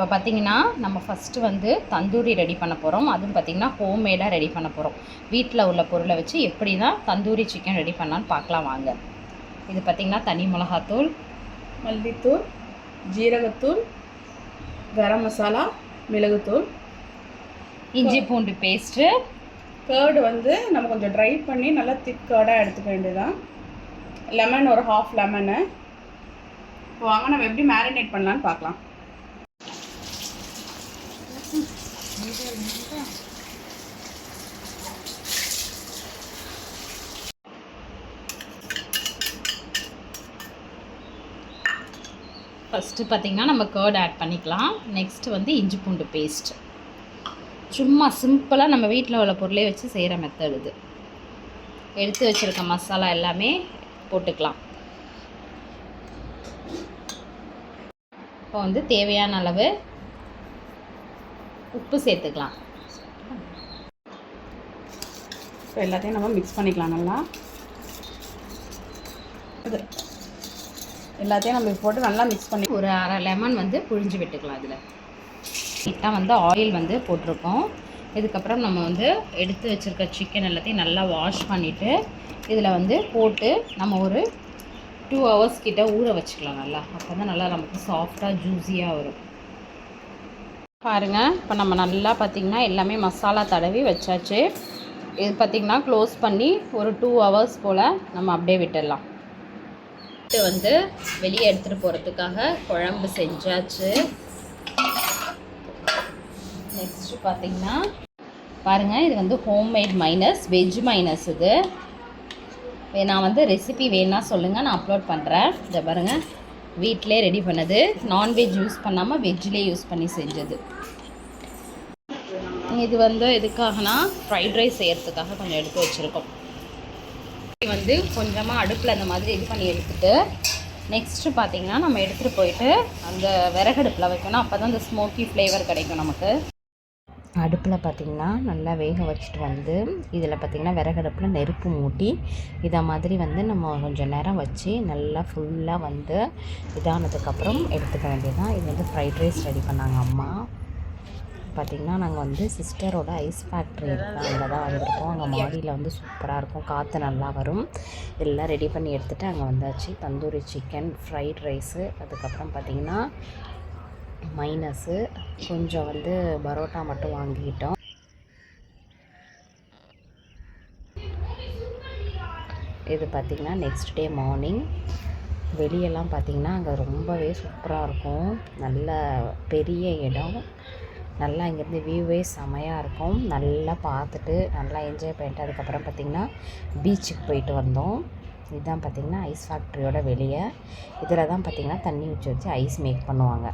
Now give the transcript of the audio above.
இப்போ பார்த்திங்கன்னா நம்ம ஃபஸ்ட்டு வந்து தந்தூரி ரெடி பண்ண போகிறோம். அதுவும் பார்த்திங்கன்னா ஹோம்மேடாக ரெடி பண்ண போகிறோம். வீட்டில் உள்ள பொருளை வச்சு எப்படி தான் தந்தூரி சிக்கன் ரெடி பண்ணலான்னு பார்க்கலாம் வாங்க. இது பார்த்திங்கன்னா தனி மிளகாத்தூள், மல்லித்தூள், ஜீரகத்தூள், கரம் மசாலா, மிளகுத்தூள், இஞ்சி பூண்டு பேஸ்ட்டு, கேர்டு வந்து நம்ம கொஞ்சம் ட்ரை பண்ணி நல்லா திக் கேர்டாக எடுத்துக்க வேண்டியதுதான். லெமன் ஒரு ஹாஃப் லெமனு. வாங்க நம்ம எப்படி மேரினேட் பண்ணலான்னு பார்க்கலாம். ஃபஸ்ட்டு பார்த்திங்கன்னா நம்ம கேர்ட் ஆட் பண்ணிக்கலாம். நெக்ஸ்ட்டு வந்து இஞ்சி பூண்டு பேஸ்ட். சும்மா சிம்பிளாக நம்ம வீட்டில் உள்ள பொருளே வச்சு செய்கிற மெத்தட் இது. எடுத்து வச்சுருக்க மசாலா எல்லாமே போட்டுக்கலாம். இப்போ வந்து தேவையான அளவு உப்பு சேர்த்துக்கலாம். இப்போ எல்லாத்தையும் நம்ம மிக்ஸ் பண்ணிக்கலாம். நல்லா எல்லாத்தையும் நம்ம போட்டு நல்லா மிக்ஸ் பண்ணி ஒரு அரை லெமன் வந்து புழிஞ்சு விட்டுக்கலாம். அதில் நீட்டாக வந்து ஆயில் வந்து போட்டிருக்கோம். இதுக்கப்புறம் நம்ம வந்து எடுத்து வச்சுருக்க சிக்கன் எல்லாத்தையும் நல்லா வாஷ் பண்ணிவிட்டு இதில் வந்து போட்டு நம்ம ஒரு 2 hours கிட்ட ஊற வச்சுக்கலாம். நல்லா அப்போ தான் நல்லா நமக்கு சாஃப்டாக ஜூஸியாக வரும். பாருங்கள், இப்போ நம்ம நல்லா பார்த்திங்கன்னா எல்லாமே மசாலா தடவி வச்சாச்சு. இது பார்த்திங்கன்னா க்ளோஸ் பண்ணி ஒரு 2 hours போல் நம்ம அப்படியே விட்டுடலாம். வந்து வெளியே எடுத்துகிட்டு போகிறதுக்காக குழம்பு செஞ்சாச்சு. நெக்ஸ்ட்டு பார்த்திங்கன்னா பாருங்கள், இது வந்து ஹோம்மேட் மைனஸ், வெஜ் மைனஸ். இது நான் வந்து ரெசிபி வேணா சொல்லுங்கள், நான் அப்லோட் பண்ணுறேன். இதை பாருங்கள், வீட்டிலே ரெடி பண்ணது, நான்வெஜ் யூஸ் பண்ணாமல் வெஜ்லேயே யூஸ் பண்ணி செஞ்சது. இது வந்து எதுக்காகனா ஃப்ரைட் ரைஸ் செய்கிறதுக்காக கொஞ்சம் எடுத்து வச்சுருக்கோம். வந்து கொஞ்சமாக அடுப்பில் அந்த மாதிரி இது பண்ணி எடுத்துகிட்டு நெக்ஸ்ட்டு பார்த்திங்கன்னா நம்ம எடுத்துகிட்டு போயிட்டு அந்த விறகடுப்பில் வைக்கணும். அப்போ தான் அந்த ஸ்மோக்கி ஃப்ளேவர் கிடைக்கும் நமக்கு. அடுப்பில் பார்த்திங்கன்னா நல்லா வேக வச்சுட்டு வந்து இதில் பார்த்திங்கன்னா விறகடுப்பில் நெருப்பு மூட்டி இதை மாதிரி வந்து நம்ம கொஞ்சம் நேரம் வச்சு நல்லா ஃபுல்லாக வந்து இதானதுக்கப்புறம் எடுத்துக்க வேண்டியதுதான். இது வந்து ஃப்ரைட் ரைஸ் ரெடி பண்ணாங்க அம்மா. பார்த்திங்கன்னா நாங்கள் வந்து சிஸ்டரோட ஐஸ் ஃபேக்ட்ரி இருக்குது, அங்கே தான் வந்திருக்கோம். அங்கே மாடியில் வந்து சூப்பராக இருக்கும், காற்று நல்லா வரும். எல்லாம் ரெடி பண்ணி எடுத்துகிட்டு அங்கே வந்தாச்சு. தந்தூரி சிக்கன், ஃப்ரைட் ரைஸு, அதுக்கப்புறம் பார்த்திங்கன்னா மைனஸு, கொஞ்சம் வந்து பரோட்டா மட்டும் வாங்கிக்கிட்டோம். இது பார்த்திங்கன்னா நெக்ஸ்ட் டே மார்னிங். வெளியெல்லாம் பார்த்திங்கன்னா அங்கே ரொம்பவே சூப்பராக இருக்கும். நல்ல பெரிய இடம், நல்லா இங்கேருந்து வியூவே செமையாக இருக்கும். நல்லா பார்த்துட்டு நல்லா என்ஜாய் பண்ணிட்டு அதுக்கப்புறம் பார்த்திங்கன்னா பீச்சுக்கு போயிட்டு வந்தோம். இதுதான் பார்த்திங்கன்னா ஐஸ் ஃபேக்ட்ரியோட வெளியே. இதில் தான் பார்த்திங்கன்னா தண்ணி வச்சு ஐஸ் மேக் பண்ணுவாங்க.